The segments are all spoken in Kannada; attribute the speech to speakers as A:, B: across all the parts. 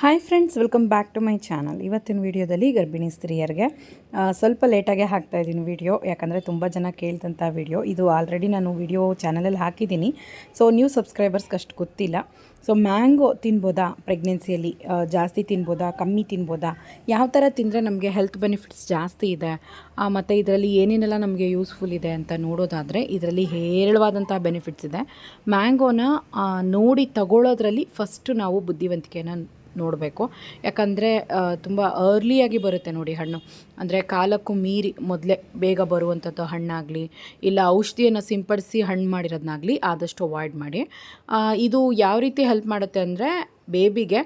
A: Hi friends, welcome back to my channel. ಇವತ್ತಿನ ವೀಡಿಯೋದಲ್ಲಿ ಗರ್ಭಿಣಿ ಸ್ತ್ರೀಯರಿಗೆ ಸ್ವಲ್ಪ ಲೇಟಾಗೆ ಹಾಕ್ತಾಯಿದ್ದೀನಿ ವೀಡಿಯೋ, ಯಾಕಂದರೆ ತುಂಬ ಜನ ಕೇಳ್ತಂಥ ವೀಡಿಯೋ ಇದು. ಆಲ್ರೆಡಿ ನಾನು ವೀಡಿಯೋ ಚಾನಲಲ್ಲಿ ಹಾಕಿದ್ದೀನಿ. ಸೊ ನ್ಯೂ ಸಬ್ಸ್ಕ್ರೈಬರ್ಸ್ಗೆ ಅಷ್ಟು ಗೊತ್ತಿಲ್ಲ. ಸೊ ಮ್ಯಾಂಗೋ ತಿನ್ಬೋದಾ ಪ್ರೆಗ್ನೆನ್ಸಿಯಲ್ಲಿ, ಜಾಸ್ತಿ ತಿನ್ಬೋದಾ, ಕಮ್ಮಿ ತಿನ್ಬೋದಾ, ಯಾವ ಥರ ತಿಂದರೆ ನಮಗೆ ಹೆಲ್ತ್ ಬೆನಿಫಿಟ್ಸ್ ಜಾಸ್ತಿ ಇದೆ, ಮತ್ತು ಇದರಲ್ಲಿ ಏನೇನೆಲ್ಲ ನಮಗೆ ಯೂಸ್ಫುಲ್ ಇದೆ ಅಂತ ನೋಡೋದಾದರೆ ಇದರಲ್ಲಿ ಹೇರಳವಾದಂಥ ಬೆನಿಫಿಟ್ಸ್ ಇದೆ. ಮ್ಯಾಂಗೋನ ನೋಡಿ ತಗೊಳ್ಳೋದ್ರಲ್ಲಿ ಫಸ್ಟು ನಾವು ಬುದ್ಧಿವಂತಿಕೆನ ನೋಡಬೇಕು. ಯಾಕಂದರೆ ತುಂಬ ಅರ್ಲಿಯಾಗಿ ಬರುತ್ತೆ ನೋಡಿ ಹಣ್ಣು, ಅಂದರೆ ಕಾಲಕ್ಕೂ ಮೀರಿ ಮೊದಲೇ ಬೇಗ ಬರುವಂಥದ್ದು ಹಣ್ಣಾಗಲಿ ಇಲ್ಲ ಔಷಧಿಯನ್ನು ಸಿಂಪಡಿಸಿ ಹಣ್ಣು ಮಾಡಿರೋದನ್ನಾಗಲಿ ಆದಷ್ಟು ಅವಾಯ್ಡ್ ಮಾಡಿ. ಇದು ಯಾವ ರೀತಿ ಹೆಲ್ಪ್ ಮಾಡುತ್ತೆ ಅಂದರೆ ಬೇಬಿಗೆ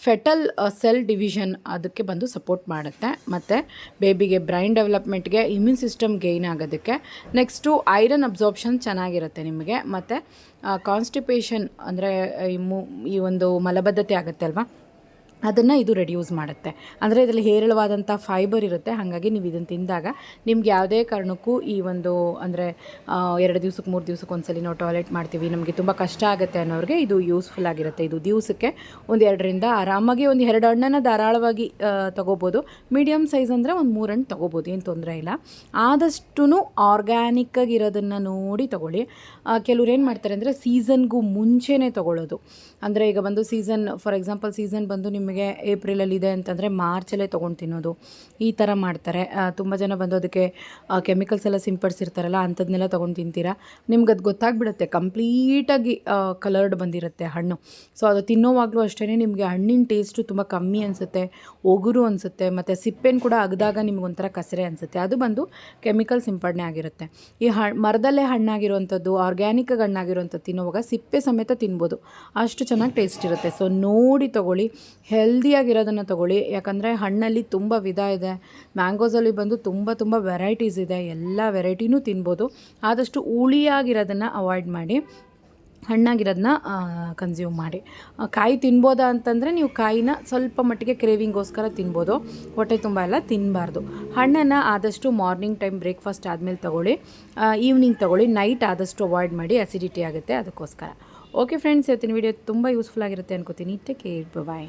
A: ಫೆಟಲ್ ಸೆಲ್ ಡಿವಿಷನ್ ಅದಕ್ಕೆ ಬಂದು ಸಪೋರ್ಟ್ ಮಾಡುತ್ತೆ, ಮತ್ತು ಬೇಬಿಗೆ ಬ್ರೈನ್ ಡೆವಲಪ್ಮೆಂಟ್ಗೆ, ಇಮ್ಯೂನ್ ಸಿಸ್ಟಮ್ ಗೇಯ್ನ್ ಆಗೋದಕ್ಕೆ, ನೆಕ್ಸ್ಟು ಐರನ್ ಅಬ್ಸಾರ್ಪ್ಷನ್ ಚೆನ್ನಾಗಿರುತ್ತೆ ನಿಮಗೆ, ಮತ್ತು ಕಾನ್ಸ್ಟಿಪೇಷನ್ ಅಂದರೆ ಈ ಒಂದು ಮಲಬದ್ಧತೆ ಆಗುತ್ತೆ ಅಲ್ವಾ, ಅದನ್ನು ಇದು ರೆಡ್ಯೂಸ್ ಮಾಡುತ್ತೆ. ಅಂದರೆ ಇದರಲ್ಲಿ ಹೇರಳವಾದಂಥ ಫೈಬರ್ ಇರುತ್ತೆ. ಹಾಗಾಗಿ ನೀವು ಇದನ್ನು ತಿಂದಾಗ ನಿಮ್ಗೆ ಯಾವುದೇ ಕಾರಣಕ್ಕೂ ಈ ಒಂದು ಅಂದರೆ 2 ದಿವ್ಸಕ್ಕೆ 3 ದಿವ್ಸಕ್ಕೆ ಒಂದ್ಸಲಿ ನಾವು ಟಾಯ್ಲೆಟ್ ಮಾಡ್ತೀವಿ, ನಮಗೆ ತುಂಬ ಕಷ್ಟ ಆಗುತ್ತೆ ಅನ್ನೋರಿಗೆ ಇದು ಯೂಸ್ಫುಲ್ ಆಗಿರುತ್ತೆ. ಇದು ದಿವಸಕ್ಕೆ 1-2ರಿಂದ ಆರಾಮಾಗಿ 1-2 ಹಣ್ಣನ್ನು ಧಾರಾಳವಾಗಿ ತೊಗೋಬೋದು. ಮೀಡಿಯಮ್ ಸೈಜ್ ಅಂದರೆ 1-3 ಹಣ್ಣು ತೊಗೋಬೋದು, ಏನು ತೊಂದರೆ ಇಲ್ಲ. ಆದಷ್ಟು ಆರ್ಗ್ಯಾನಿಕ್ಕಾಗಿರೋದನ್ನು ನೋಡಿ ತೊಗೊಳ್ಳಿ. ಕೆಲವ್ರು ಏನು ಮಾಡ್ತಾರೆ ಅಂದರೆ ಸೀಸನ್ಗೂ ಮುಂಚೆನೇ ತೊಗೊಳ್ಳೋದು. ಅಂದರೆ ಈಗ ಬಂದು ಸೀಸನ್, ಫಾರ್ ಎಕ್ಸಾಂಪಲ್ ಸೀಸನ್ ಬಂದು ನಿಮಗೆ ಏಪ್ರಿಲಲ್ಲಿದೆ ಅಂತಂದರೆ ಮಾರ್ಚಲ್ಲೇ ತೊಗೊಂಡು ತಿನ್ನೋದು, ಈ ಥರ ಮಾಡ್ತಾರೆ. ತುಂಬ ಜನ ಬಂದು ಅದಕ್ಕೆ ಕೆಮಿಕಲ್ಸ್ ಎಲ್ಲ ಸಿಂಪಡಿಸಿರ್ತಾರಲ್ಲ, ಅಂಥದ್ದನ್ನೆಲ್ಲ ತೊಗೊಂಡು ತಿಂತೀರಾ. ನಿಮ್ಗೆ ಅದು ಗೊತ್ತಾಗ್ಬಿಡುತ್ತೆ, ಕಂಪ್ಲೀಟಾಗಿ ಕಲರ್ಡ್ ಬಂದಿರುತ್ತೆ ಹಣ್ಣು. ಸೊ ಅದು ತಿನ್ನೋವಾಗಲೂ ಅಷ್ಟೇ ನಿಮಗೆ ಹಣ್ಣಿನ ಟೇಸ್ಟು ತುಂಬ ಕಮ್ಮಿ ಅನಿಸುತ್ತೆ, ಒಗುರು ಅನಿಸುತ್ತೆ, ಮತ್ತು ಸಿಪ್ಪೆನ ಕೂಡ ಅಗದಾಗ ನಿಮಗೊಂಥರ ಕಸರೆ ಅನಿಸುತ್ತೆ. ಅದು ಬಂದು ಕೆಮಿಕಲ್ ಸಿಂಪಡಣೆ ಆಗಿರುತ್ತೆ. ಈ ಮರದಲ್ಲೇ ಹಣ್ಣಾಗಿರುವಂಥದ್ದು, ಆರ್ಗ್ಯಾನಿಕ್ಕಾಗಿ ಹಣ್ಣಾಗಿರುವಂಥದ್ದು ತಿನ್ನುವಾಗ ಸಿಪ್ಪೆ ಸಮೇತ ತಿನ್ಬೋದು, ಅಷ್ಟು ಚೆನ್ನಾಗಿ ಟೇಸ್ಟ್ ಇರುತ್ತೆ. ಸೊ ನೋಡಿ ತೊಗೊಳ್ಳಿ, ಹೆಲ್ದಿಯಾಗಿರೋದನ್ನು ತೊಗೊಳ್ಳಿ. ಯಾಕಂದರೆ ಹಣ್ಣಲ್ಲಿ ತುಂಬ ವಿಧ ಇದೆ. ಮ್ಯಾಂಗೋಸಲ್ಲಿ ಬಂದು ತುಂಬ ವೆರೈಟೀಸ್ ಇದೆ, ಎಲ್ಲ ವೆರೈಟಿನೂ ತಿನ್ಬೋದು. ಆದಷ್ಟು ಹುಳಿಯಾಗಿರೋದನ್ನು ಅವಾಯ್ಡ್ ಮಾಡಿ, ಹಣ್ಣಾಗಿರೋದನ್ನ ಕನ್ಸ್ಯೂಮ್ ಮಾಡಿ. ಕಾಯಿ ತಿನ್ಬೋದಾ ಅಂತಂದರೆ ನೀವು ಕಾಯಿನ ಸ್ವಲ್ಪ ಮಟ್ಟಿಗೆ ಕ್ರೇವಿಂಗೋಸ್ಕರ ತಿನ್ಬೋದು, ಹೊಟ್ಟೆ ತುಂಬ ಎಲ್ಲ ತಿನ್ನಬಾರ್ದು. ಹಣ್ಣನ್ನು ಆದಷ್ಟು ಮಾರ್ನಿಂಗ್ ಟೈಮ್ ಬ್ರೇಕ್ಫಾಸ್ಟ್ ಆದಮೇಲೆ ತೊಗೊಳ್ಳಿ, ಈವ್ನಿಂಗ್ ತೊಗೊಳ್ಳಿ. ನೈಟ್ ಆದಷ್ಟು ಅವಾಯ್ಡ್ ಮಾಡಿ, ಅಸಿಡಿಟಿ ಆಗುತ್ತೆ ಅದಕ್ಕೋಸ್ಕರ. ಓಕೆ ಫ್ರೆಂಡ್ಸ್, ಇವತ್ತಿನ ವೀಡಿಯೋ ತುಂಬ ಯೂಸ್ಫುಲ್ ಆಗಿರುತ್ತೆ ಅನ್ಕೋತೀನಿ. ಟೇಕ್ ಕೇರ್, ಬಾಯ್.